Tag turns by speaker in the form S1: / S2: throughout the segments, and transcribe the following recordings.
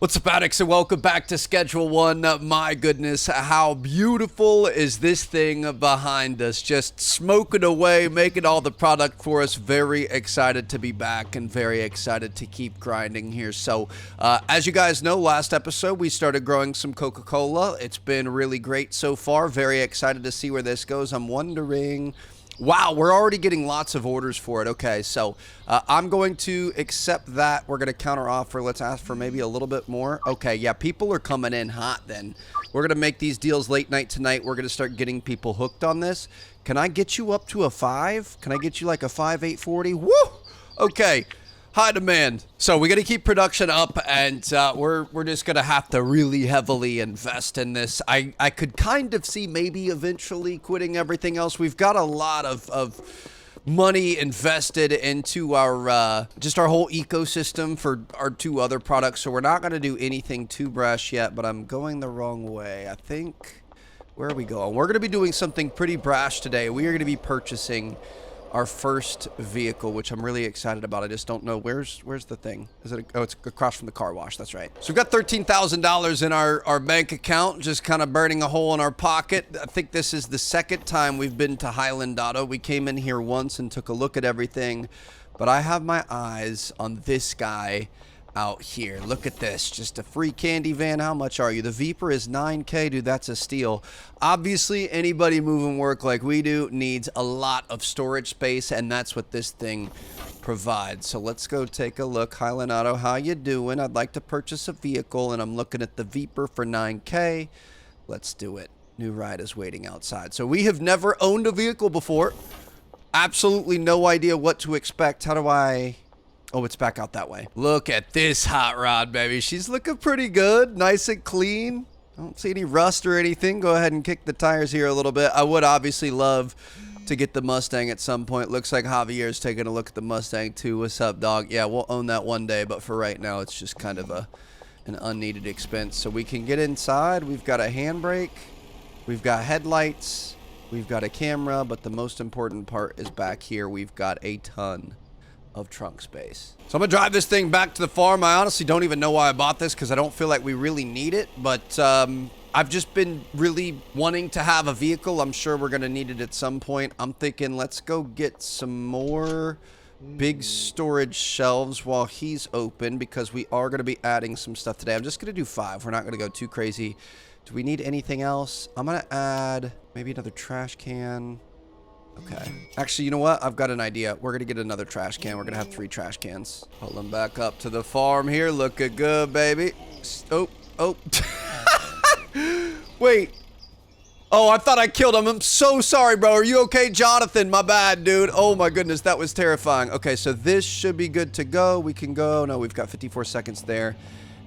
S1: What's up, addicts, and welcome back to Schedule 1. My goodness, how beautiful is this thing behind us? Just smoking away, making all the product for us. Very excited to be back and very excited to keep grinding here. So, as you guys know, last episode, we started growing some Coca-Cola. It's been really great so far. Very excited to see where this goes. I'm wondering... Wow, we're already getting lots of orders for it. Okay, so I'm going to accept that. We're going to counter offer. Let's ask for maybe a little bit more. Okay, yeah, people are coming in hot then. We're going to make these deals late night tonight. We're going to start getting people hooked on this. Can I get you up to a 5? Can I get you like a 5, 840? Woo! Okay. High demand. So we got to keep production up, and we're just going to have to really heavily invest in this. I could kind of see maybe eventually quitting everything else. We've got a lot of money invested into our just our whole ecosystem for our 2 other products, so we're not going to do anything too brash yet, but I'm going the wrong way. I think, where are we going? We're going to be doing something pretty brash today. We are going to be purchasing our first vehicle, which I'm really excited about. I just don't know where's the thing. Is it? Oh, it's across from the car wash. That's right. So we've got $13,000 in our bank account, just kind of burning a hole in our pocket. I think this is the second time we've been to Highland Auto. We came in here once and took a look at everything, but I have my eyes on this guy out here. Look at this, just a free candy van. How much are you? The Viper is $9K, dude. That's a steal. Obviously, anybody moving work like we do needs a lot of storage space, and that's what this thing provides. So let's go take a look. Highland Auto, how you doing? I'd like to purchase a vehicle, and I'm looking at the Viper for $9K. Let's do it. New ride is waiting outside. So we have never owned a vehicle before. Absolutely no idea what to expect. How do I... Oh, it's back out that way. Look at this hot rod, baby. She's looking pretty good. Nice and clean. I don't see any rust or anything. Go ahead and kick the tires here a little bit. I would obviously love to get the Mustang at some point. Looks like Javier's taking a look at the Mustang too. What's up, dog? Yeah, we'll own that one day, but for right now, it's just kind of an unneeded expense. So we can get inside. We've got a handbrake. We've got headlights. We've got a camera, but the most important part is back here. We've got a ton of trunk space. So I'm gonna drive this thing back to the farm. I honestly don't even know why I bought this, because I don't feel like we really need it, but I've just been really wanting to have a vehicle. I'm sure we're gonna need it at some point. I'm thinking let's go get some more big storage shelves while he's open, because we are gonna be adding some stuff today. I'm just gonna do 5. We're not gonna go too crazy. Do we need anything else? I'm gonna add maybe another trash can. Okay. Actually, you know what? I've got an idea. We're going to get another trash can. We're going to have 3 trash cans. Pull them back up to the farm here. Looking good, baby. Oh. Wait. Oh, I thought I killed him. I'm so sorry, bro. Are you okay, Jonathan? My bad, dude. Oh, my goodness. That was terrifying. Okay, so this should be good to go. We can go. No, we've got 54 seconds there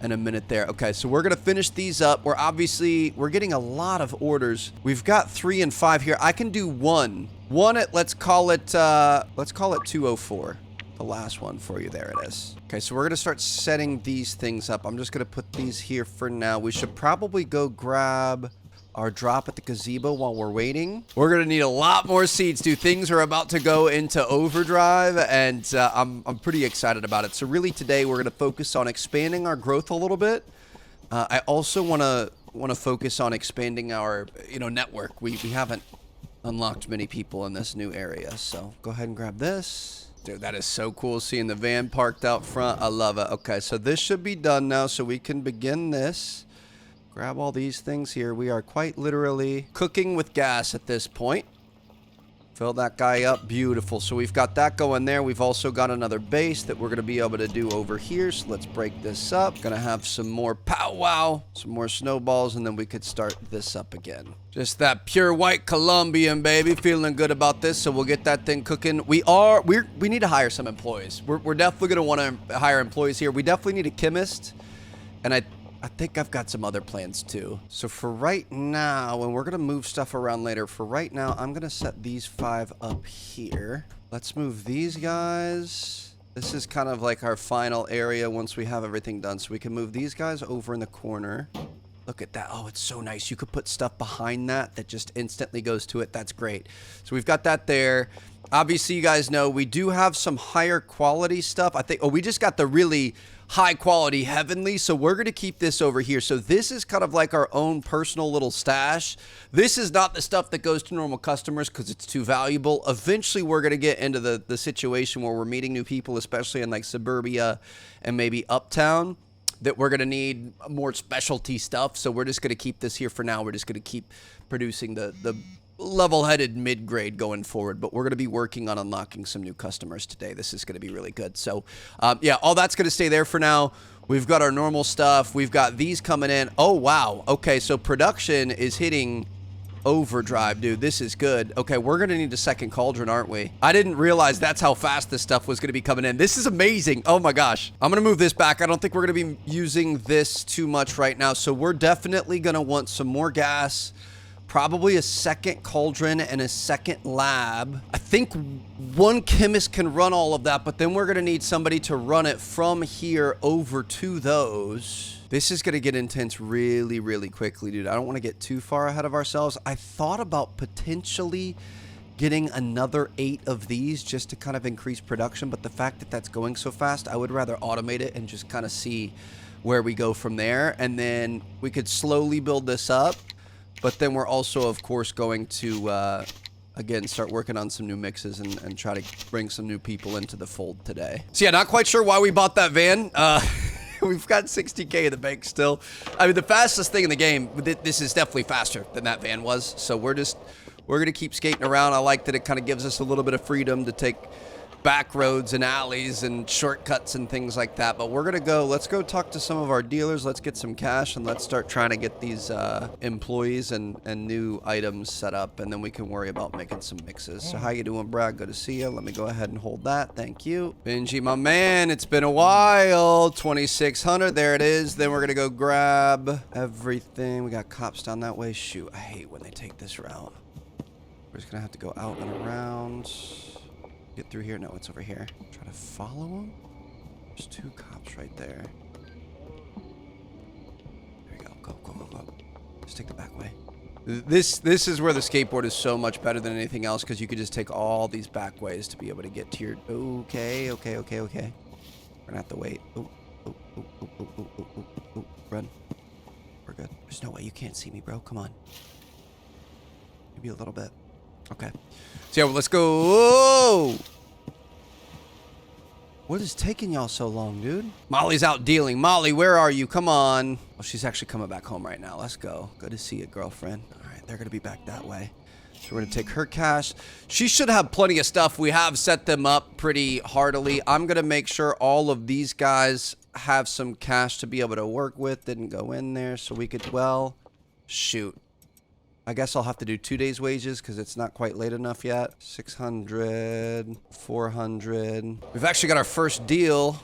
S1: and a minute there. Okay, so we're gonna finish these up. We're getting a lot of orders. We've got 3 and 5 here. I can do one at, let's call it 204. The last one for you. There it is. Okay, so we're gonna start setting these things up. I'm just gonna put these here for now. We should probably go grab our drop at the gazebo while we're waiting. We're gonna need a lot more seats, dude. Things are about to go into overdrive, and I'm pretty excited about it. So really today we're gonna focus on expanding our growth a little bit. I also wanna focus on expanding our network. We haven't unlocked many people in this new area, so go ahead and grab this. Dude, that is so cool seeing the van parked out front. I love it. Okay, so this should be done now, so we can begin this. Grab all these things here. We are quite literally cooking with gas at this point. Fill that guy up. Beautiful. So we've got that going there. We've also got another base that we're going to be able to do over here. So let's break this up. Going to have some more powwow, some more snowballs, and then we could start this up again. Just that pure white Colombian, baby. Feeling good about this. So we'll get that thing cooking. We need to hire some employees. We're definitely going to want to hire employees here. We definitely need a chemist. And I think I've got some other plans too. So for right now, and we're going to move stuff around later, for right now, I'm going to set these 5 up here. Let's move these guys. This is kind of like our final area once we have everything done. So we can move these guys over in the corner. Look at that. Oh, it's so nice. You could put stuff behind that just instantly goes to it. That's great. So we've got that there. Obviously, you guys know we do have some higher quality stuff. I think, we just got the really high quality heavenly, so we're going to keep this over here. So this is kind of like our own personal little stash. This is not the stuff that goes to normal customers because it's too valuable. Eventually we're going to get into the situation where we're meeting new people, especially in like suburbia and maybe uptown, that we're going to need more specialty stuff. So we're just going to keep this here for now. We're just going to keep producing the level-headed mid-grade going forward, but we're going to be working on unlocking some new customers today. This is going to be really good. So yeah, all that's going to stay there for now. We've got our normal stuff. We've got these coming in. Oh, wow. Okay, so production is hitting overdrive, dude. This is good. Okay, we're going to need a second cauldron, aren't we? I didn't realize that's how fast this stuff was going to be coming in. This is amazing. Oh my gosh. I'm going to move this back. I don't think we're going to be using this too much right now, so we're definitely going to want some more gas. Probably a second cauldron and a second lab. I think one chemist can run all of that, but then we're going to need somebody to run it from here over to those. This is going to get intense really, really quickly, dude. I don't want to get too far ahead of ourselves. I thought about potentially getting another 8 of these just to kind of increase production, but the fact that that's going so fast, I would rather automate it and just kind of see where we go from there. And then we could slowly build this up. But then we're also, of course, going to, again, start working on some new mixes and try to bring some new people into the fold today. So, yeah, not quite sure why we bought that van. We've got 60K in the bank still. I mean, the fastest thing in the game, this is definitely faster than that van was. So we're going to keep skating around. I like that it kind of gives us a little bit of freedom to take back roads and alleys and shortcuts and things like that. But we're gonna let's go talk to some of our dealers. Let's get some cash and let's start trying to get these employees and new items set up, and then we can worry about making some mixes. So how you doing, Brad? Good to see you. Let me go ahead and hold that. Thank you. Benji, my man, it's been a while. 2600, there it is. Then we're gonna go grab everything. We got cops down that way. Shoot, I hate when they take this route. We're just gonna have to go out and around. Get through here. No, it's over here. Try to follow them. There's 2 cops right there. There we go. Go, go, go, go. Just take the back way. This is where the skateboard is so much better than anything else, because you could just take all these back ways to be able to get to your... Okay. We're gonna have to wait. Run. We're good. There's no way you can't see me, bro. Come on. Maybe a little bit. Okay. So yeah, let's go. Whoa! What is taking y'all so long, dude? Molly's out dealing. Molly, where are you? Come on. Oh, she's actually coming back home right now. Let's go. Good to see you, girlfriend. All right, they're going to be back that way. So we're going to take her cash. She should have plenty of stuff. We have set them up pretty heartily. I'm going to make sure all of these guys have some cash to be able to work with. Didn't go in there, so we could, well, shoot. I guess I'll have to do 2 days' wages because it's not quite late enough yet. 600, 400. We've actually got our first deal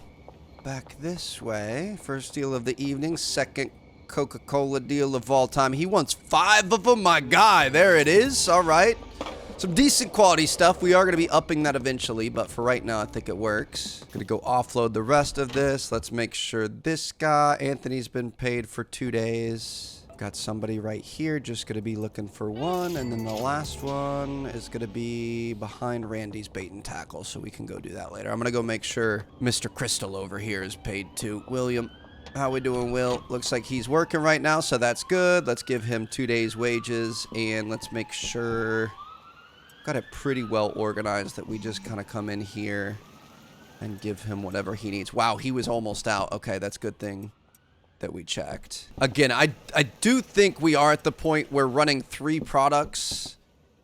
S1: back this way. First deal of the evening. Second Coca-Cola deal of all time. He wants 5 of them, my guy. There it is. All right. Some decent quality stuff. We are going to be upping that eventually, but for right now, I think it works. Going to go offload the rest of this. Let's make sure this guy, Anthony's been paid for 2 days. Got somebody right here, just gonna be looking for 1, and then the last one is gonna be behind Randy's bait and tackle, so we can go do that later. I'm gonna go make sure Mr. Crystal over here is paid too. William, how we doing, Will? Looks like he's working right now, so that's good. Let's give him 2 days' wages, and let's make sure got it pretty well organized that we just kind of come in here and give him whatever he needs. Wow, he was almost out. Okay, that's a good thing that we checked. Again, I do think we are at the point where running 3 products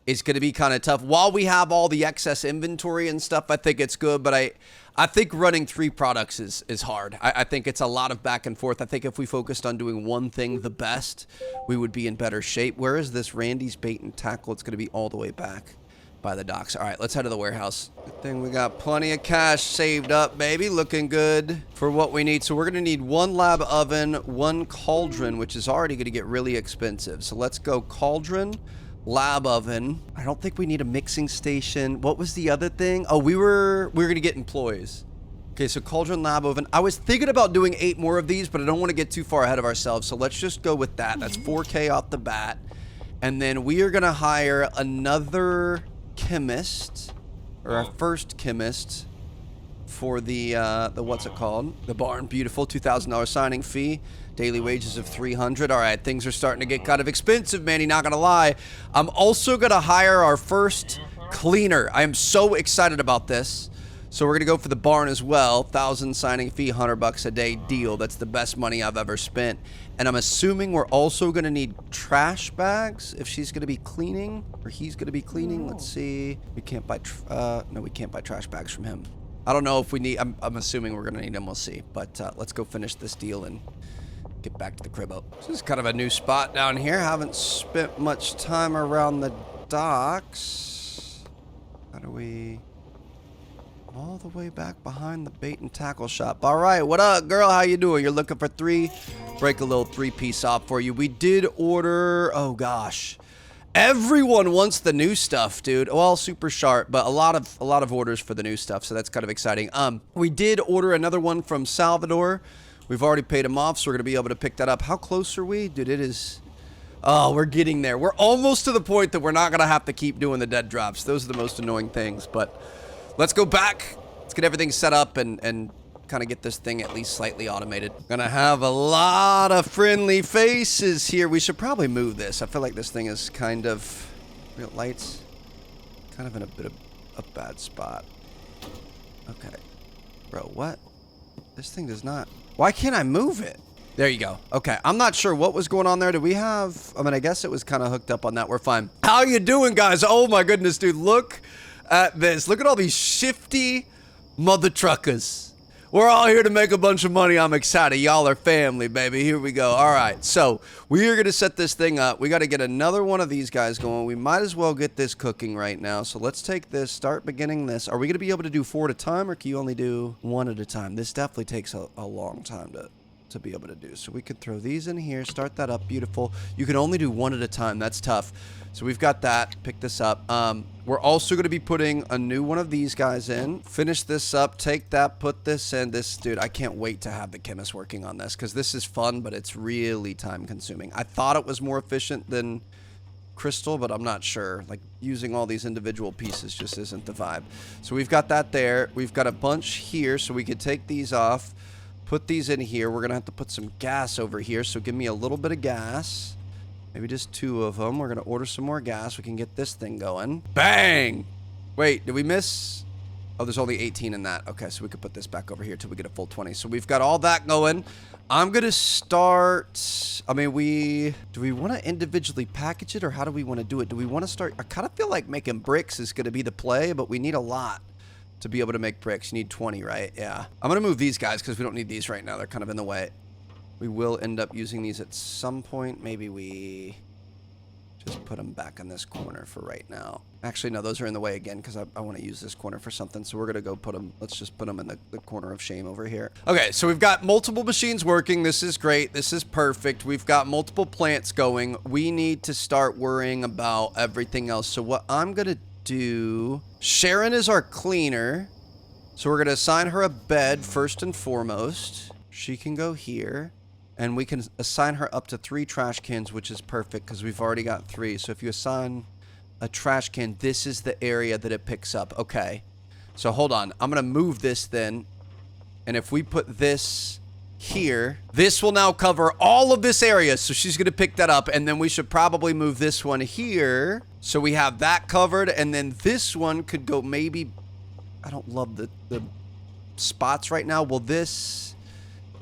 S1: is going to be kind of tough. While we have all the excess inventory and stuff, I think it's good, but I think running 3 products is hard. I think it's a lot of back and forth. I think if we focused on doing one thing the best, we would be in better shape. Where is this Randy's bait and tackle? It's going to be all the way back by the docks. All right, let's head to the warehouse. Good thing we got plenty of cash saved up, baby. Looking good for what we need. So we're going to need 1 lab oven, 1 cauldron, which is already going to get really expensive. So let's go cauldron, lab oven. I don't think we need a mixing station. What was the other thing? Oh, we were going to get employees. Okay, so cauldron, lab oven. I was thinking about doing 8 more of these, but I don't want to get too far ahead of ourselves. So let's just go with that. That's 4K off the bat. And then we are going to hire another chemist, or our first chemist, for the what's it called? The barn. Beautiful. $2,000 signing fee. Daily wages of $300. All right, things are starting to get kind of expensive, Manny, not gonna lie. I'm also gonna hire our first cleaner. I am so excited about this. So we're gonna go for the barn as well. 1,000 signing fee, $100 a day deal. That's the best money I've ever spent. And I'm assuming we're also gonna need trash bags if she's gonna be cleaning, or he's gonna be cleaning. Let's see. We can't buy, no, we can't buy trash bags from him. I don't know if we need, I'm assuming we're gonna need them, we'll see. But let's go finish this deal and get back to the cribbo. This is kind of a new spot down here. Haven't spent much time around the docks. How do we... all the way back behind the bait and tackle shop. All right, what up, girl? How you doing? You're looking for 3? Break a little 3-piece off for you. We did order, oh gosh. Everyone wants the new stuff, dude. Well, super sharp, but a lot of orders for the new stuff, so that's kind of exciting. We did order another one from Salvador. We've already paid him off, so we're going to be able to pick that up. How close are we? Dude, it is... oh, we're getting there. We're almost to the point that we're not going to have to keep doing the dead drops. Those are the most annoying things, but let's go back. Let's get everything set up and kind of get this thing at least slightly automated. Gonna have a lot of friendly faces here. We should probably move this. I feel like this thing is kind of... real lights. Kind of in a bit of a bad spot. Okay. Bro, what? This thing does not... why can't I move it? There you go. Okay, I'm not sure what was going on there. Do we have... I mean, I guess it was kind of hooked up on that. We're fine. How you doing, guys? Oh my goodness, dude. Look at this. Look at all these shifty mother truckers. We're all here to make a bunch of money. I'm excited. Y'all are family, baby. Here we go. All right, so we are going to set this thing up. We got to get another one of these guys going. We might as well get this cooking right now. So let's take this, start beginning this. Are we going to be able to do 4 at a time, or can you only do 1 at a time? This definitely takes a long time to be able to do. So we could throw these in here, start that up. Beautiful. You can only do 1 at a time. That's tough. So we've got that. Pick this up. We're also going to be putting a new one of these guys in. Finish this up. Take that. Put this in. This, dude, I can't wait to have the chemist working on this, because this is fun, but it's really time consuming. I thought it was more efficient than crystal, but I'm not sure. Like, using all these individual pieces just isn't the vibe. So we've got that there. We've got a bunch here, so we could take these off. Put these in here. We're going to have to put some gas over here, so give me a little bit of gas. Maybe just 2 of them. We're going to order some more gas. We can get this thing going. Bang! Wait, did we miss? Oh, there's only 18 in that. Okay, so we could put this back over here till we get a full 20. So we've got all that going. I'm going to start... I mean, do we want to individually package it, or how do we want to do it? Do we want to start... I kind of feel like making bricks is going to be the play, but we need a lot to be able to make bricks. You need 20, right? Yeah. I'm going to move these guys because we don't need these right now. They're kind of in the way. We will end up using these at some point. Maybe we just put them back in this corner for right now. Actually, no, those are in the way again because I want to use this corner for something. So we're going to go put them, let's just put them in the corner of shame over here. Okay, so we've got multiple machines working. This is great. This is perfect. We've got multiple plants going. We need to start worrying about everything else. So what I'm going to do, Sharon is our cleaner. So we're going to assign her a bed first and foremost. She can go here. And we can assign her up to 3 trash cans, which is perfect because we've already got 3. So if you assign a trash can, this is the area that it picks up. Okay. So hold on. I'm going to move this then. And if we put this here, this will now cover all of this area. So she's going to pick that up. And then we should probably move this one here. So we have that covered. And then this one could go maybe... I don't love the spots right now. Will this...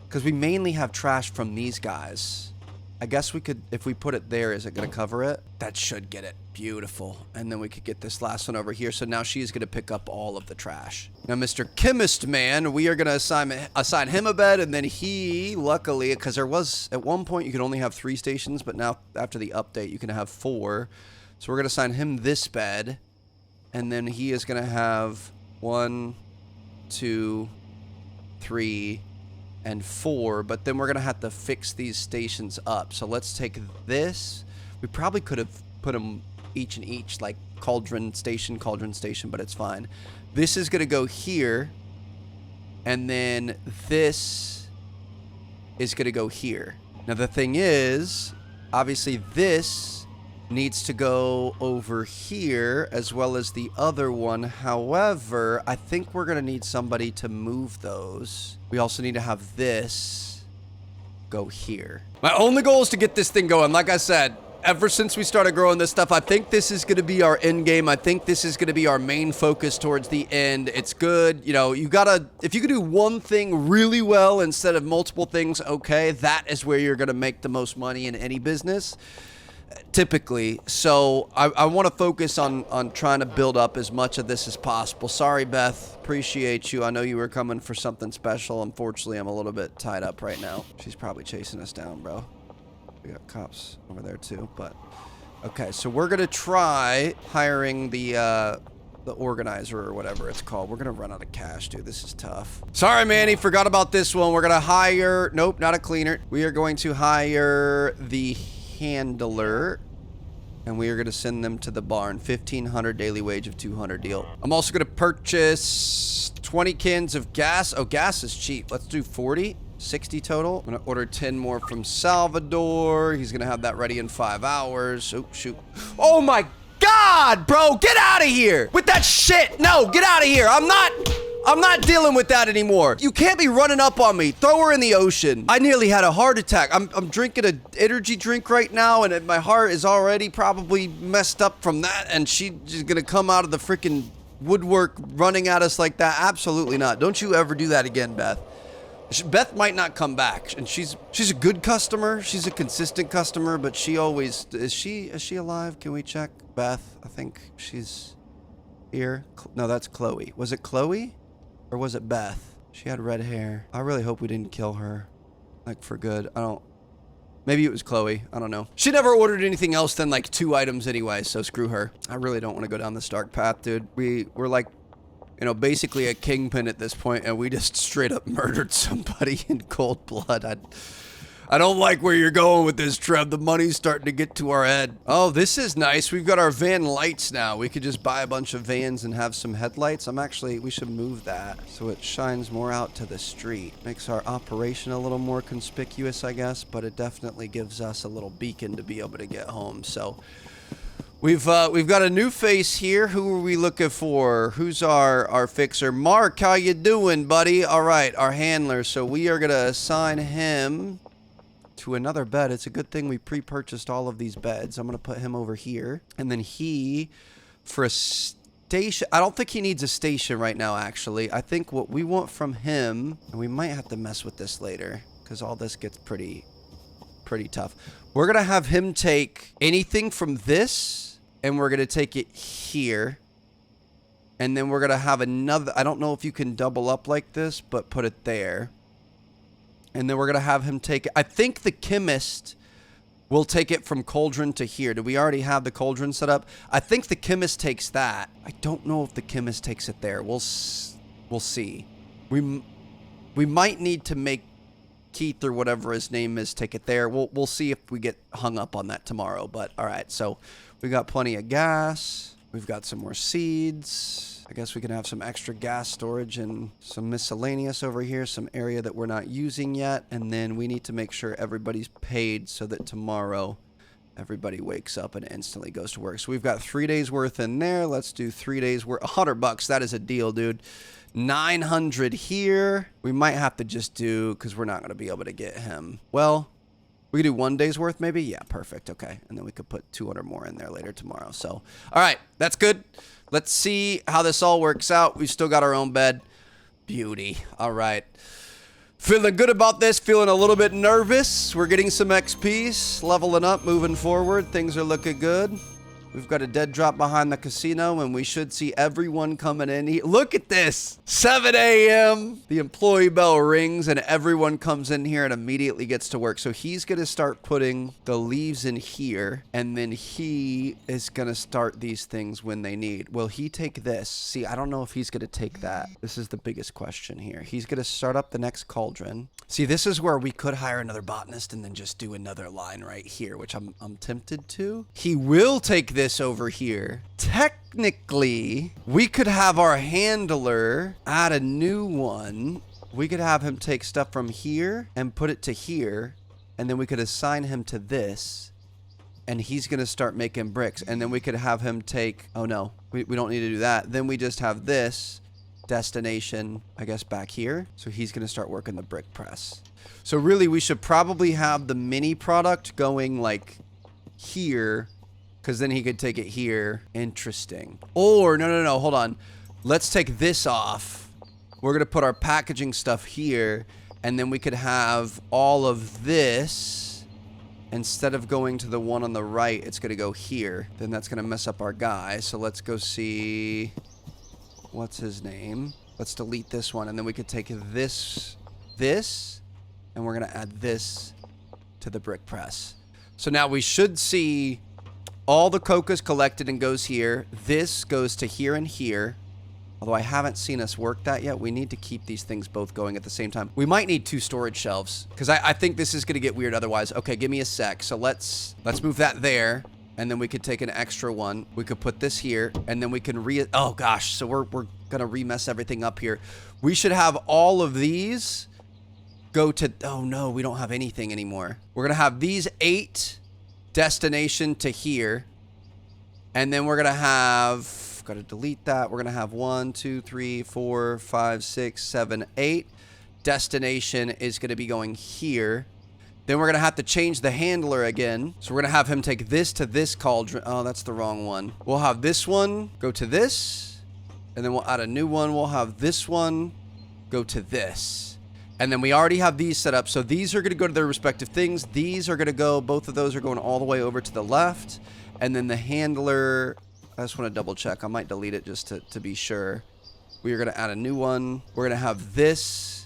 S1: because we mainly have trash from these guys. I guess we could, if we put it there, is it going to cover it? That should get it. Beautiful. And then we could get this last one over here. So now she's going to pick up all of the trash. Now, Mr. Chemist Man, we are going to assign him a bed. And then he, luckily, because there was, at one point, you could only have 3 stations. But now, after the update, you can have 4. So we're going to assign him this bed. And then he is going to have 1, 2, 3... and 4, but then we're gonna have to fix these stations up. So let's take this. We probably could have put them each in each, like cauldron station, but it's fine. This is gonna go here, and then this is gonna go here. Now the thing is, obviously this needs to go over here as well as the other one. However, I think we're going to need somebody to move those. We also need to have this go here. My only goal is to get this thing going. Like I said, ever since we started growing this stuff, I think this is going to be our end game. I think this is going to be our main focus towards the end. It's good. You know, you gotta, if you can do one thing really well instead of multiple things, okay, that is where you're going to make the most money in any business, typically. So I want to focus on trying to build up as much of this as possible. Sorry, Beth. Appreciate you. I know you were coming for something special. Unfortunately, I'm a little bit tied up right now. She's probably chasing us down, bro. We got cops over there too, but okay. So we're gonna try hiring the organizer or whatever it's called. We're gonna run out of cash, dude. This is tough. Sorry, Manny. Forgot about this one. We're gonna hire. Nope, not a cleaner. We are going to hire the handler, and we are going to send them to the barn. 1,500 daily wage of 200 deal. I'm also going to purchase 20 cans of gas. Oh, gas is cheap. Let's do 40. 60 total. I'm going to order 10 more from Salvador. He's going to have that ready in 5 hours. Oh, shoot. Oh my God, bro. Get out of here with that shit. No, get out of here. I'm not dealing with that anymore. You can't be running up on me. Throw her in the ocean. I nearly had a heart attack. I'm drinking an energy drink right now, and my heart is already probably messed up from that, and she's gonna come out of the freaking woodwork running at us like that. Absolutely not. Don't you ever do that again, Beth. Beth might not come back, and she's a good customer. She's a consistent customer, but she always... Is she alive? Can we check? Beth, I think she's here. No, that's Chloe. Was it Chloe? Or was it Beth? She had red hair. I really hope we didn't kill her. Like, for good. Maybe it was Chloe. I don't know. She never ordered anything else than, like, 2 items anyway, so screw her. I really don't want to go down this dark path, dude. We're like, you know, basically a kingpin at this point, and we just straight up murdered somebody in cold blood. I don't like where you're going with this, Trev. The money's starting to get to our head. Oh, this is nice. We've got our van lights now. We could just buy a bunch of vans and have some headlights. We should move that so it shines more out to the street. Makes our operation a little more conspicuous, I guess, but it definitely gives us a little beacon to be able to get home. So we've got a new face here. Who are we looking for? Who's our fixer? Mark, how you doing, buddy? All right, our handler. So we are gonna assign him to another bed. It's a good thing we pre-purchased all of these beds. I'm gonna put him over here, and then he, for a station, I don't think he needs a station right now, actually. I think what we want from him, and we might have to mess with this later because all this gets pretty tough. We're gonna have him take anything from this, and we're gonna take it here, and then we're gonna have another. I don't know if you can double up like this, but put it there. And then we're going to have him take it. I think the chemist will take it from cauldron to here. Do we already have the cauldron set up? I think the chemist takes that. I don't know if the chemist takes it there. We'll see. We might need to make Keith or whatever his name is take it there. We'll see if we get hung up on that tomorrow. But all right, so we got plenty of gas. We've got some more seeds. I guess we can have some extra gas storage and some miscellaneous over here, some area that we're not using yet. And then we need to make sure everybody's paid so that tomorrow everybody wakes up and instantly goes to work. So we've got 3 days worth in there. Let's do 3 days worth. $100. That is a deal, dude. 900 here. We might have to just do, because we're not going to be able to get him. Well, we could do 1 day's worth maybe. Yeah, perfect. Okay. And then we could put 200 more in there later tomorrow. So, all right. That's good. Let's see how this all works out. We've still got our own bed. Beauty. All right. Feeling good about this. Feeling a little bit nervous. We're getting some XP. Leveling up. Moving forward. Things are looking good. We've got a dead drop behind the casino, and we should see everyone coming in. Look at this. 7 a.m. The employee bell rings, and everyone comes in here and immediately gets to work. So he's going to start putting the leaves in here, and then he is going to start these things when they need. Will he take this? See, I don't know if he's going to take that. This is the biggest question here. He's going to start up the next cauldron. See, this is where we could hire another botanist and then just do another line right here, which I'm tempted to. He will take this over here. Technically, we could have our handler add a new one. We could have him take stuff from here and put it to here, and then we could assign him to this. and he's going to start making bricks. And then we could have him take, oh no, we don't need to do that. Then we just have this destination, I guess, back here. So he's going to start working the brick press. So really, we should probably have the mini product going like here, because then he could take it here. Interesting. Or, no, hold on. Let's take this off. We're going to put our packaging stuff here, and then we could have all of this. Instead of going to the one on the right, it's going to go here. Then that's going to mess up our guy. So let's go see... what's his name? Let's delete this one, and then we could take this, and we're going to add this to the brick press. So now we should see all the coke is collected and goes here. This goes to here and here. Although I haven't seen us work that yet. We need to keep these things both going at the same time. We might need 2 storage shelves, because I think this is going to get weird otherwise. Okay, give me a sec. So let's move that there. And then we could take an extra one. We could put this here, and then we can oh gosh, so we're gonna remess everything up here. We should have all of these go to, oh no, we don't have anything anymore. We're gonna have these 8 destination to here, and then we're gonna have, gotta delete that. We're gonna have 1, 2, 3, 4, 5, 6, 7, 8. Destination is gonna be going here. Then we're going to have to change the handler again. So we're going to have him take this to this cauldron. Oh, that's the wrong one. We'll have this one go to this. And then we'll add a new one. We'll have this one go to this. And then we already have these set up. So these are going to go to their respective things. These are going to go, both of those are going all the way over to the left. And then the handler, I just want to double check. I might delete it just to be sure. We are going to add a new one. We're going to have this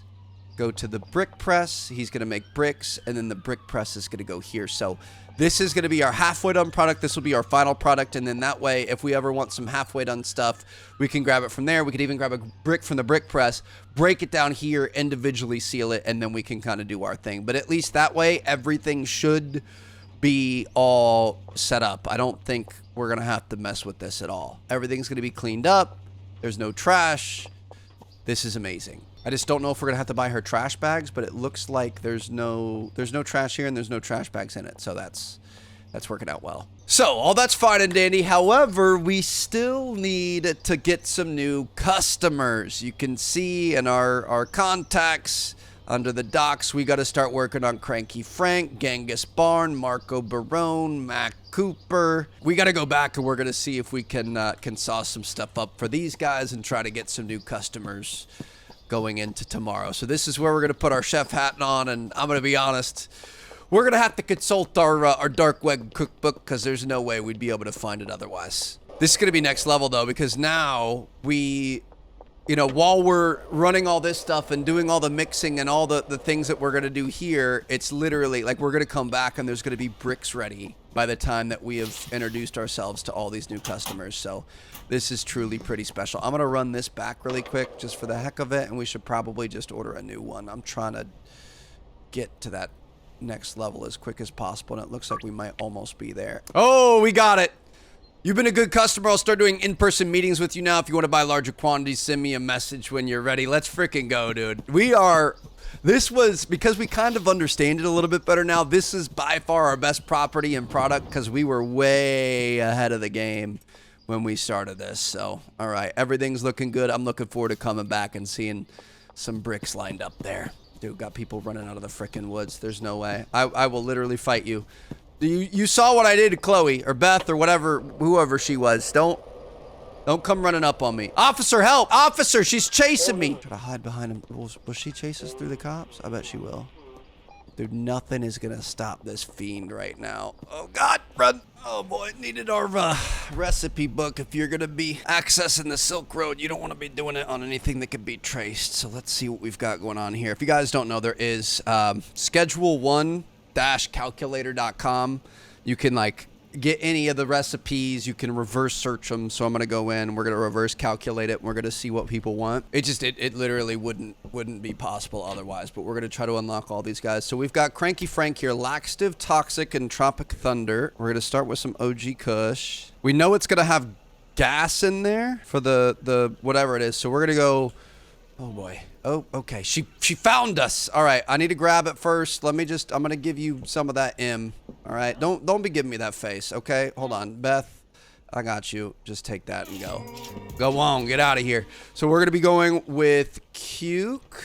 S1: go to the brick press. He's going to make bricks, and then the brick press is going to go here. So this is going to be our halfway done product. This will be our final product, and then that way, if we ever want some halfway done stuff, we can grab it from there. We could even grab a brick from the brick press, break it down here, individually seal it, and then we can kind of do our thing. But at least that way, everything should be all set up. I don't think we're going to have to mess with this at all. Everything's going to be cleaned up. There's no trash. This is amazing. I just don't know if we're gonna have to buy her trash bags, but it looks like there's no trash here and there's no trash bags in it. So that's working out well. So all that's fine and dandy. However, we still need to get some new customers. You can see in our contacts under the docs, we got to start working on Cranky Frank, Genghis Barn, Marco Barone, Mac Cooper. We got to go back and we're going to see if we can sauce some stuff up for these guys and try to get some new customers going into tomorrow. So this is where we're going to put our chef hat on, and I'm going to be honest, we're going to have to consult our dark web cookbook, because there's no way we'd be able to find it otherwise. This is going to be next level though, because now we, you know, while we're running all this stuff and doing all the mixing and all the things that we're going to do here, it's literally like we're going to come back and there's going to be bricks ready by the time that we have introduced ourselves to all these new customers. So this is truly pretty special. I'm going to run this back really quick just for the heck of it, and we should probably just order a new one. I'm trying to get to that next level as quick as possible, and it looks like we might almost be there. Oh, we got it. You've been a good customer. I'll start doing in-person meetings with you now. If you want to buy larger quantities, send me a message when you're ready. Let's freaking go, dude. This was, because we kind of understand it a little bit better now, this is by far our best property and product, because we were way ahead of the game when we started this. So, all right, everything's looking good. I'm looking forward to coming back and seeing some bricks lined up there. Dude, got people running out of the frickin' woods. There's no way. I will literally fight you. You saw what I did to Chloe, or Beth, or whatever, whoever she was. Don't come running up on me. Officer, help! Officer, she's chasing me! Try to hide behind him. Will she chase us through the cops? I bet she will. Dude, nothing is gonna stop this fiend right now. Oh God, run! Oh boy, needed our recipe book. If you're gonna be accessing the Silk Road, you don't want to be doing it on anything that could be traced. So let's see what we've got going on here. If you guys don't know, there is schedule1-calculator.com. You can like get any of the recipes. You can reverse search them. So I'm gonna go in. We're gonna reverse calculate it. And we're gonna see what people want. It literally wouldn't be possible otherwise. But we're gonna try to unlock all these guys. So we've got Cranky Frank here, Laxative, Toxic, and Tropic Thunder. We're gonna start with some OG Kush. We know it's gonna have gas in there for the whatever it is. So we're gonna go. Oh boy. Oh, okay. She found us. All right. I need to grab it first. I'm going to give you some of that M. All right. Don't be giving me that face. Okay. Hold on. Beth, I got you. Just take that and go. Go on. Get out of here. So we're going to be going with Cuke.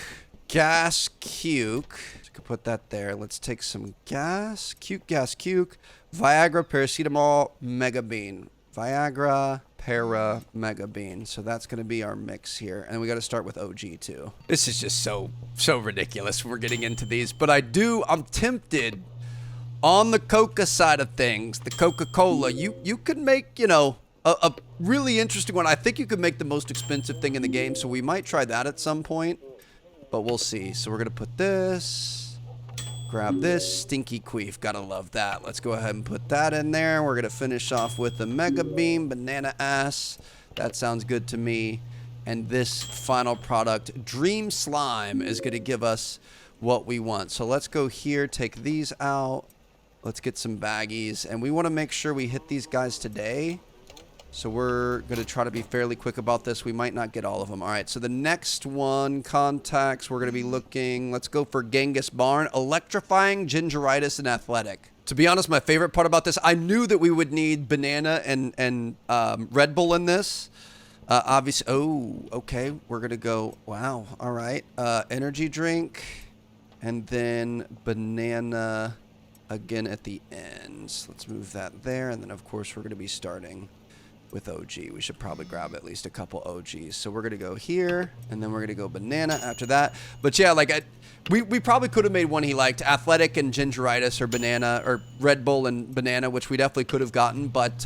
S1: Gas Cuke. So could put that there. Let's take some gas. Cuke, gas, Cuke. Viagra, paracetamol, mega bean. Viagra, para, mega bean. So that's going to be our mix here. And we got to start with OG too. This is just so ridiculous. We're getting into these, but I'm tempted on the Coca side of things, the Coca-Cola. You could make, you know, a really interesting one. I think you could make the most expensive thing in the game. So we might try that at some point, but we'll see. So we're going to put this. Grab this, Stinky Queef, gotta love that. Let's go ahead and put that in there. We're gonna finish off with the Mega Beam, Banana Ass. That sounds good to me. And this final product, Dream Slime, is gonna give us what we want. So let's go here, take these out. Let's get some baggies. And we wanna make sure we hit these guys today. So we're going to try to be fairly quick about this. We might not get all of them. All right, so the next one, contacts, we're going to be looking. Let's go for Genghis Barn, Electrifying, Gingeritis, and Athletic. To be honest, my favorite part about this, I knew that we would need banana and Red Bull in this. Obviously, oh, okay, we're going to go, wow, all right. Energy drink, and then banana again at the end. So let's move that there, and then, of course, we're going to be starting with OG. We should probably grab at least a couple OGs. So we're going to go here, and then we're going to go banana after that. But yeah, like we probably could have made one he liked, Athletic and Gingeritis, or banana, or Red Bull and banana, which we definitely could have gotten. But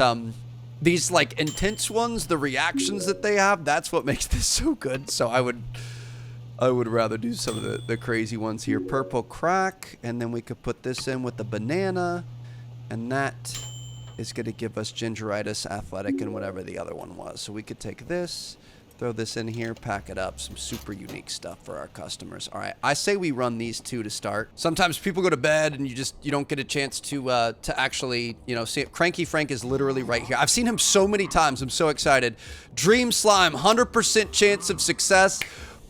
S1: these like intense ones, the reactions that they have, that's what makes this so good. So I would rather do some of the crazy ones here. Purple Crack, and then we could put this in with the banana, and that is going to give us Gingeritis, Athletic, and whatever the other one was. So we could take this, throw this in here, pack it up. Some super unique stuff for our customers. All right, I say we run these two to start. Sometimes people go to bed and you don't get a chance to actually, you know, see it. Cranky Frank is literally right here. I've seen him so many times. I'm so excited. Dream Slime, 100% chance of success.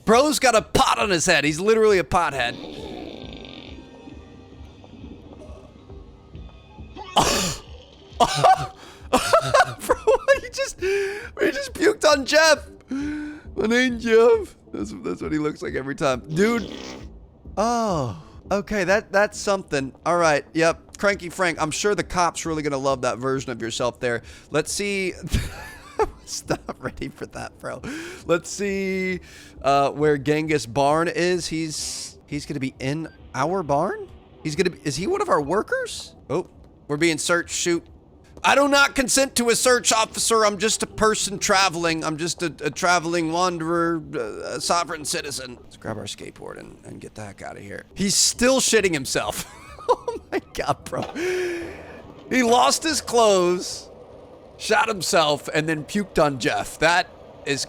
S1: Bro's got a pot on his head. He's literally a pothead. Bro, he just puked on Jeff. My name's Jeff. That's what he looks like every time, dude. Oh, okay, that's something. All right, yep, Cranky Frank. I'm sure the cop's really gonna love that version of yourself there. Let's see. I was not ready for that, bro. Let's see where Genghis Barn is. He's gonna be in our barn. Is he one of our workers? Oh, we're being searched. Shoot. I do not consent to a search, officer. I'm just a person traveling. I'm just a traveling wanderer, a sovereign citizen. Let's grab our skateboard and get the heck out of here. He's still shitting himself. Oh my God, bro. He lost his clothes, shot himself, and then puked on Jeff. That is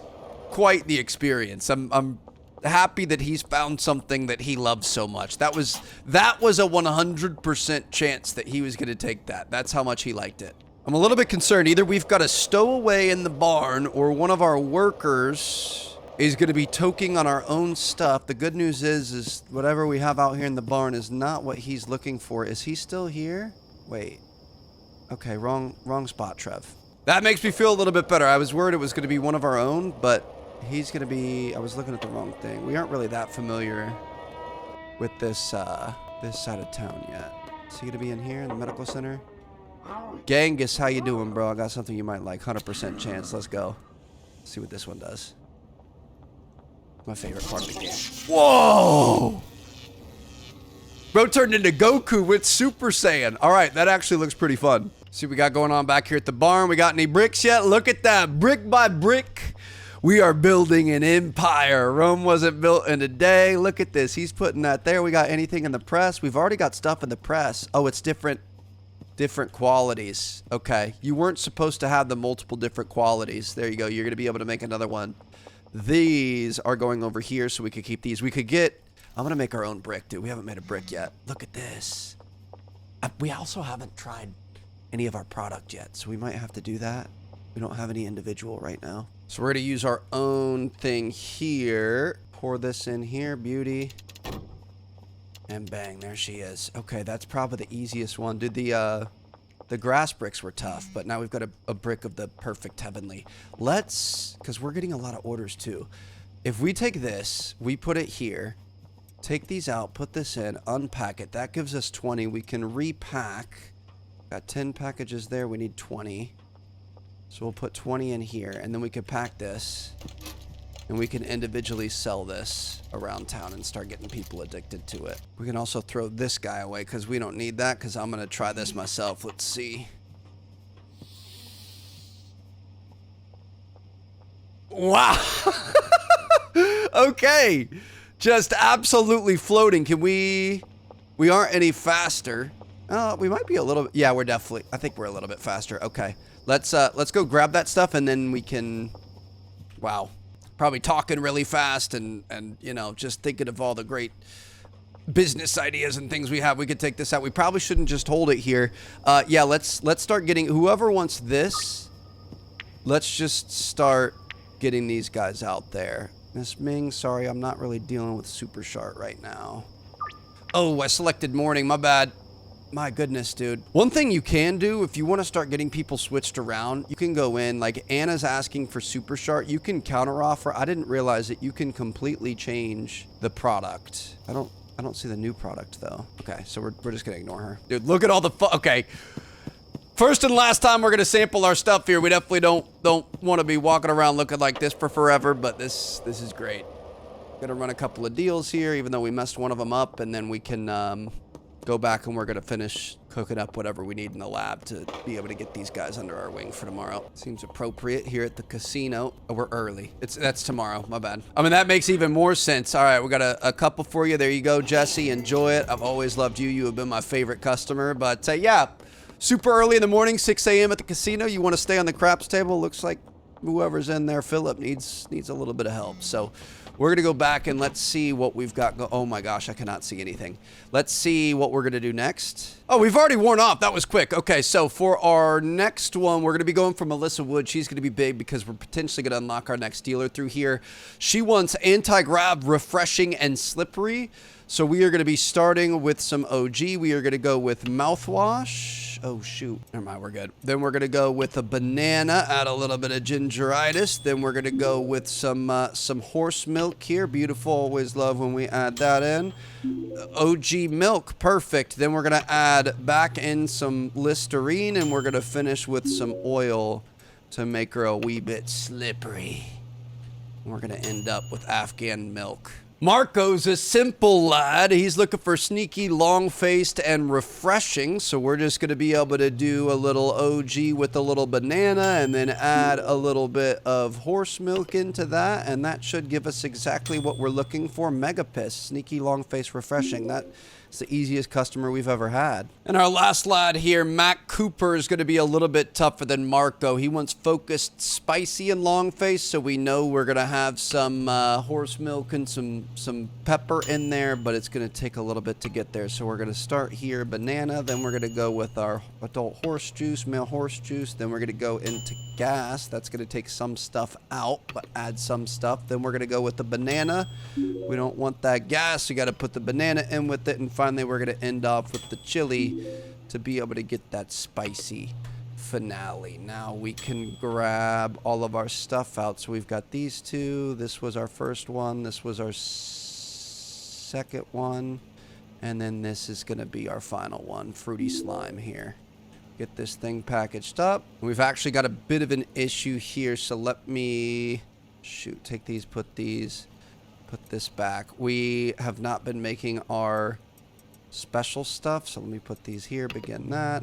S1: quite the experience. I'm happy that he's found something that he loves so much. That was a 100% chance that he was going to take that. That's how much he liked it. I'm a little bit concerned. Either we've got a stowaway in the barn, or one of our workers is going to be toking on our own stuff. The good news is whatever we have out here in the barn is not what he's looking for. Is he still here? Wait. Okay, wrong spot, Trev. That makes me feel a little bit better. I was worried it was going to be one of our own, but he's going to be... I was looking at the wrong thing. We aren't really that familiar with this side of town yet. Is he going to be in here in the medical center? Genghis, how you doing, bro? I got something you might like. 100% chance. Let's go. Let's see what this one does. My favorite part of the game. Whoa! Bro turned into Goku with Super Saiyan. All right, that actually looks pretty fun. See what we got going on back here at the barn. We got any bricks yet? Look at that. Brick by brick, we are building an empire. Rome wasn't built in a day. Look at this. He's putting that there. We got anything in the press? We've already got stuff in the press. Oh, it's different qualities. Okay. You weren't supposed to have the multiple different qualities. There you go. You're going to be able to make another one. These are going over here so we could keep these. We could get... I'm going to make our own brick, dude. We haven't made a brick yet. Look at this. We also haven't tried any of our product yet, so we might have to do that. We don't have any individual right now. So we're going to use our own thing here. Pour this in here, beauty. And bang, there she is. Okay, that's probably the easiest one. Dude, the grass bricks were tough, but now we've got a brick of the perfect heavenly. Let's, because we're getting a lot of orders too. If we take this, we put it here, take these out, put this in, unpack it. That gives us 20. We can repack. Got 10 packages there. We need 20. So we'll put 20 in here, and then we can pack this. And we can individually sell this around town and start getting people addicted to it. We can also throw this guy away because we don't need that, because I'm going to try this myself. Let's see. Wow. Okay. Just absolutely floating. Can we aren't any faster. We might be a little, yeah, we're definitely, I think we're a little bit faster. Okay. Let's go grab that stuff and then we can, wow. Probably talking really fast and you know, just thinking of all the great business ideas and things we have. We could take this out. We probably shouldn't just hold it here. Yeah, let's start getting, whoever wants this, let's just start getting these guys out there. Miss Ming, sorry, I'm not really dealing with Super Shart right now. Oh, I selected morning, my bad. My goodness, dude. One thing you can do if you want to start getting people switched around, you can go in, like Anna's asking for Super Shart, you can counter offer. I didn't realize that you can completely change the product. I don't see the new product though. Okay, so we're just gonna ignore her. Dude, look at all the okay. First and last time we're gonna sample our stuff here. We definitely don't want to be walking around looking like this for forever, but this is great. Gonna run a couple of deals here, even though we messed one of them up, and then we can go back and we're gonna finish cooking up whatever we need in the lab to be able to get these guys under our wing for tomorrow. Seems appropriate here at the casino. Oh, we're early. That's tomorrow, my bad. I mean, that makes even more sense. All right, we got a couple for you. There you go, Jesse, enjoy it. I've always loved you. You have been my favorite customer, but yeah, super early in the morning, 6 a.m. at the casino. You wanna stay on the craps table? Looks like whoever's in there, Philip, needs a little bit of help. So we're going to go back and let's see what we've got. Oh my gosh, I cannot see anything. Let's see what we're going to do next. Oh, we've already worn off. That was quick. Okay, so for our next one, we're going to be going for Melissa Wood. She's going to be big because we're potentially going to unlock our next dealer through here. She wants anti-grab, refreshing, and slippery. So we are going to be starting with some OG. We are going to go with mouthwash. Oh, shoot. Never mind, we're good. Then we're going to go with a banana, add a little bit of gingeritis. Then we're going to go with some horse milk here. Beautiful. Always love when we add that in. OG milk. Perfect. Then we're going to add back in some Listerine, and we're going to finish with some oil to make her a wee bit slippery. And we're going to end up with Afghan milk. Marco's a simple lad. He's looking for sneaky, long-faced, and refreshing. So we're just going to be able to do a little OG with a little banana and then add a little bit of horse milk into that. And that should give us exactly what we're looking for. Mega Piss, sneaky, long-faced, refreshing. That's the easiest customer we've ever had. And our last lad here, Mac Cooper, is going to be a little bit tougher than Marco. He wants focused, spicy, and long face, so we know we're going to have some horse milk and some pepper in there, but it's going to take a little bit to get there. So we're going to start here, banana, then we're going to go with our adult horse juice, male horse juice, then we're going to go into gas. That's going to take some stuff out, but add some stuff. Then we're going to go with the banana. We don't want that gas. You got to put the banana in with it, and finally we're going to end off with the chili to be able to get that spicy finale. Now we can grab all of our stuff out. So we've got these two. This was our first one. This was our second one. And then this is going to be our final one, fruity slime here. Get this thing packaged up. We've actually got a bit of an issue here. So let me take these, put this back. We have not been making our special stuff, so let me put these here, begin that,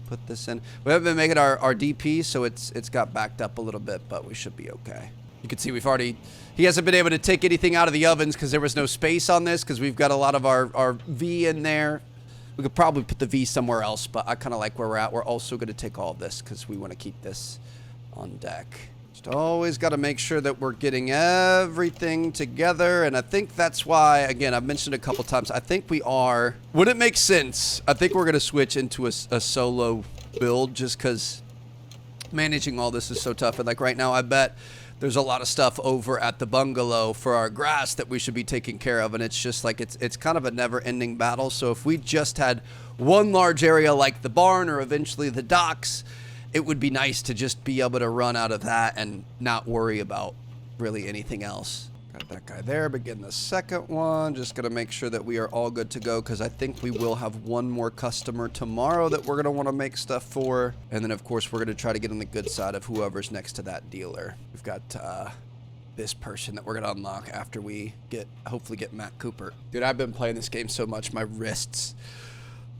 S1: put this in. We haven't been making our DP, so it's got backed up a little bit, but we should be okay. You can see he hasn't been able to take anything out of the ovens because there was no space on this, because we've got a lot of our V in there. We could probably put the V somewhere else, but I kind of like where we're at. We're also going to take all of this because we want to keep this on deck. Just always got to make sure that we're getting everything together, and I think that's why, again, I've mentioned a couple times, I think we are, would it make sense, I think we're going to switch into a solo build just because managing all this is so tough. And like right now, I bet there's a lot of stuff over at the bungalow for our grass that we should be taking care of, and it's just like it's kind of a never-ending battle. So if we just had one large area like the barn or eventually the docks, it would be nice to just be able to run out of that and not worry about really anything else. Got that guy there. Begin the second one. Just gonna make sure that we are all good to go, because I think we will have one more customer tomorrow that we're gonna want to make stuff for, and then of course we're gonna try to get on the good side of whoever's next to that dealer. We've got this person that we're gonna unlock after we hopefully get Matt Cooper. Dude, I've been playing this game so much, my wrists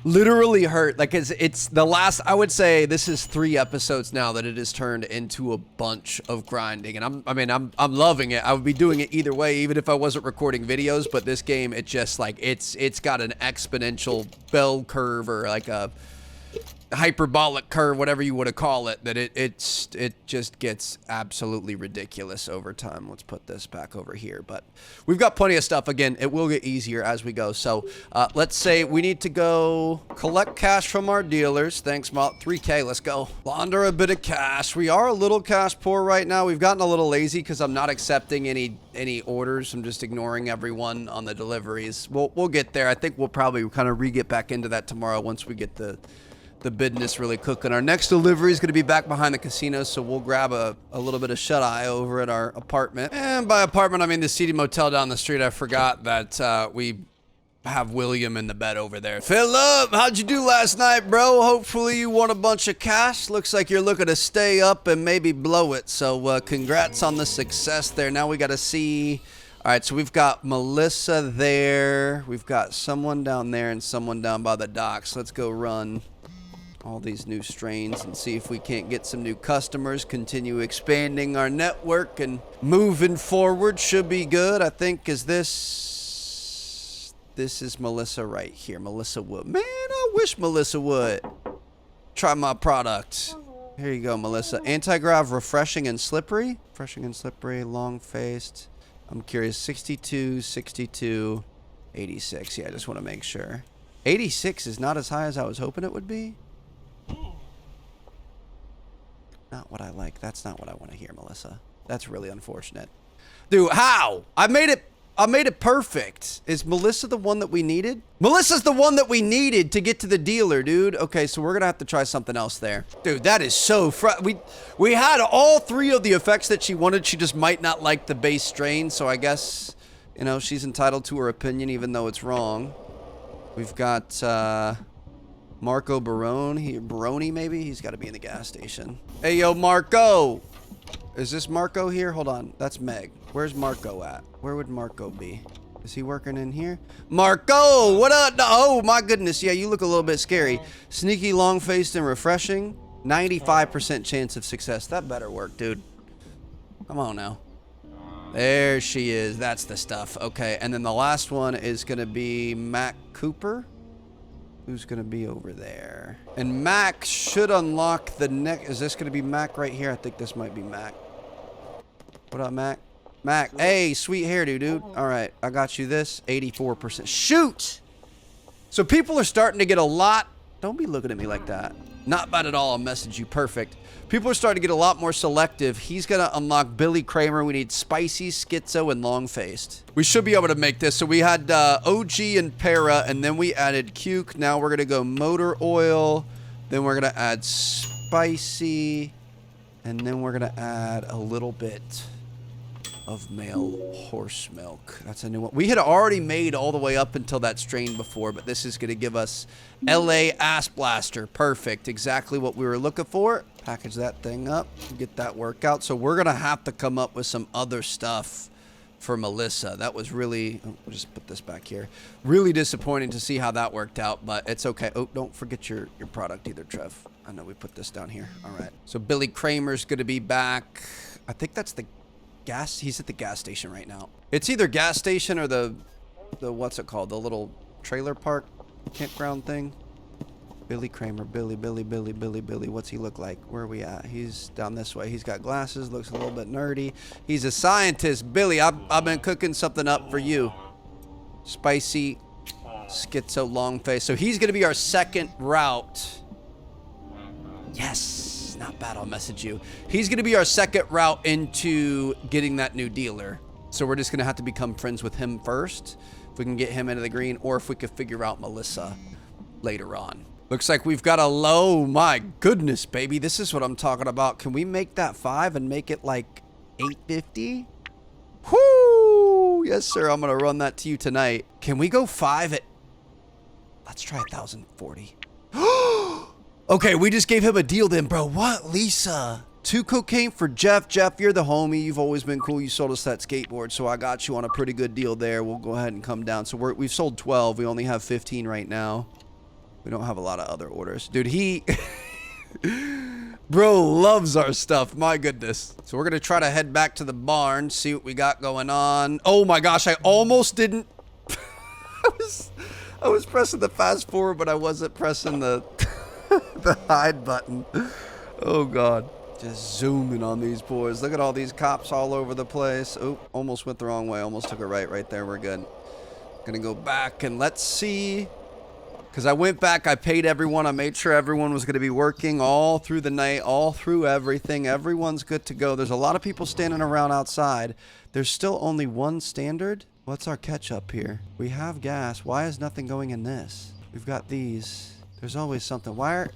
S1: literally hurt. Like it's the last, I would say this is 3 episodes now that it has turned into a bunch of grinding, and I'm loving it. I would be doing it either way, even if I wasn't recording videos, but this game, it just like it's got an exponential bell curve, or like a hyperbolic curve, whatever you want to call it, that it just gets absolutely ridiculous over time. Let's put this back over here, but we've got plenty of stuff. Again, it will get easier as we go. So let's say we need to go collect cash from our dealers. Thanks, Malt. 3K, let's go. Launder a bit of cash. We are a little cash poor right now. We've gotten a little lazy because I'm not accepting any orders. I'm just ignoring everyone on the deliveries. We'll get there. I think we'll probably kind of get back into that tomorrow once we get the business really cooking. Our next delivery is going to be back behind the casino, so we'll grab a little bit of shut-eye over at our apartment. And by apartment, I mean the seedy motel down the street. I forgot that we have William in the bed over there. Philip, how'd you do last night, bro? Hopefully you won a bunch of cash. Looks like you're looking to stay up and maybe blow it, so congrats on the success there. Now we got to see... All right, so we've got Melissa there. We've got someone down there and someone down by the docks. Let's go run all these new strains and see if we can't get some new customers, continue expanding our network, and moving forward should be good. I think this is Melissa right here. Melissa would. Man, I wish Melissa would try my product. Here you go, Melissa. Anti-grav, refreshing and slippery. Refreshing and slippery, long-faced. I'm curious, 62, 62, 86. Yeah, I just want to make sure. 86 is not as high as I was hoping it would be. Not what I like. That's not what I want to hear, Melissa. That's really unfortunate. Dude, how? I made it perfect. Is Melissa the one that we needed? Melissa's the one that we needed to get to the dealer, dude. Okay, so we're gonna have to try something else there. Dude, that is so we had all 3 of the effects that she wanted. She just might not like the base strain, so I guess, you know, she's entitled to her opinion even though it's wrong. We've got Marco Baroni, maybe? He's got to be in the gas station. Hey, yo, Marco! Is this Marco here? Hold on. That's Meg. Where's Marco at? Where would Marco be? Is he working in here? Marco! What up? Oh, my goodness. Yeah, you look a little bit scary. Sneaky, long-faced, and refreshing. 95% chance of success. That better work, dude. Come on now. There she is. That's the stuff. Okay, and then the last one is going to be Matt Cooper. Who's going to be over there? And Mac should unlock the next... Is this going to be Mac right here? I think this might be Mac. What up, Mac? Mac. Hey, sweet hairdo, dude. All right, I got you this. 84%. Shoot! So people are starting to get a lot... Don't be looking at me like that. Not bad at all. I'll message you. Perfect. People are starting to get a lot more selective. He's going to unlock Billy Kramer. We need Spicy, Schizo, and Long-Faced. We should be able to make this. So we had OG and Para, and then we added Cuke. Now we're going to go Motor Oil. Then we're going to add Spicy. And then we're going to add a little bit of male horse milk. That's a new one. We had already made all the way up until that strain before, but this is going to give us LA Ass Blaster. Perfect. Exactly what we were looking for. Package that thing up, get that workout. So we're going to have to come up with some other stuff for Melissa. That was really, oh, we'll just put this back here. Really disappointing to see how that worked out, but it's okay. Oh, don't forget your product either, Trev. I know we put this down here. All right. So Billy Kramer's going to be back. I think that's the gas. He's at the gas station right now. It's either gas station or the what's it called? The little trailer park campground thing. Billy Kramer, Billy. What's he look like? Where are we at? He's down this way. He's got glasses, looks a little bit nerdy. He's a scientist. Billy, I've been cooking something up for you. Spicy, Schizo, long face. So he's going to be our second route. Yes. not bad. I'll message you. He's going to be our second route into getting that new dealer. So we're just going to have to become friends with him first. If we can get him into the green, or if we could figure out Melissa later on. Looks like we've got a low. My goodness, baby. This is what I'm talking about. Can we make that 5 and make it like 850? Whoo! Yes, sir. I'm going to run that to you tonight. Can we go 5 at... Let's try 1,040. Okay, we just gave him a deal then, bro. What, Lisa? 2 cocaine for Jeff. Jeff, you're the homie. You've always been cool. You sold us that skateboard, so I got you on a pretty good deal there. We'll go ahead and come down. So we've sold 12. We only have 15 right now. We don't have a lot of other orders. Dude, he... Bro loves our stuff. My goodness. So we're going to try to head back to the barn, see what we got going on. Oh my gosh, I almost didn't... I was pressing the fast forward, but I wasn't pressing the... the hide button. Oh god. Just zooming on these boys. Look at all these cops all over the place. Oh, almost went the wrong way. Almost took a right there. We're good. Gonna go back and let's see. Because I went back, I paid everyone. I made sure everyone was gonna be working all through the night, all through everything. Everyone's good to go. There's a lot of people standing around outside. There's still only one standard. What's our catch up here? We have gas. Why is nothing going in this? We've got these. There's always something. Why are...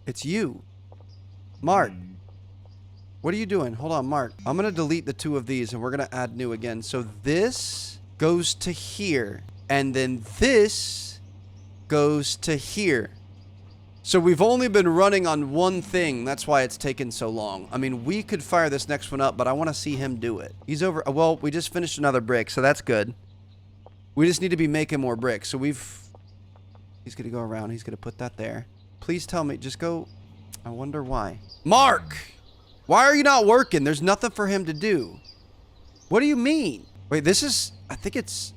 S1: It's you. Mark. What are you doing? Hold on, Mark. I'm going to delete the 2 of these, and we're going to add new again. So this goes to here, and then this goes to here. So we've only been running on one thing. That's why it's taken so long. I mean, we could fire this next one up, but I want to see him do it. He's over... Well, we just finished another brick, so that's good. We just need to be making more bricks. So we've... He's going to go around. He's going to put that there. Please tell me. Just go. I wonder why. Mark! Why are you not working? There's nothing for him to do. What do you mean? Wait, this is... I think it's...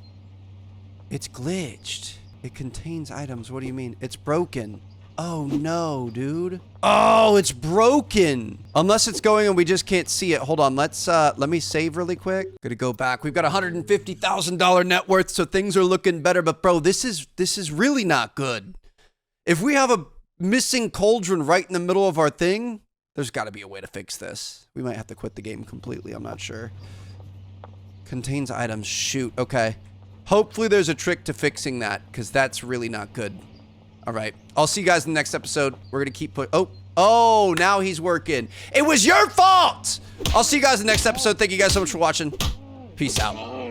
S1: It's glitched. It contains items. What do you mean? It's broken. Oh, no, dude. Oh, it's broken. Unless it's going and we just can't see it. Hold on. Let me save really quick. Gonna go back. We've got $150,000 net worth, so things are looking better. But, bro, this is really not good. If we have a missing cauldron right in the middle of our thing, there's got to be a way to fix this. We might have to quit the game completely. I'm not sure. Contains items. Shoot. Okay. Hopefully there's a trick to fixing that, because that's really not good. All right. I'll see you guys in the next episode. We're going to keep Oh, now he's working. It was your fault. I'll see you guys in the next episode. Thank you guys so much for watching. Peace out.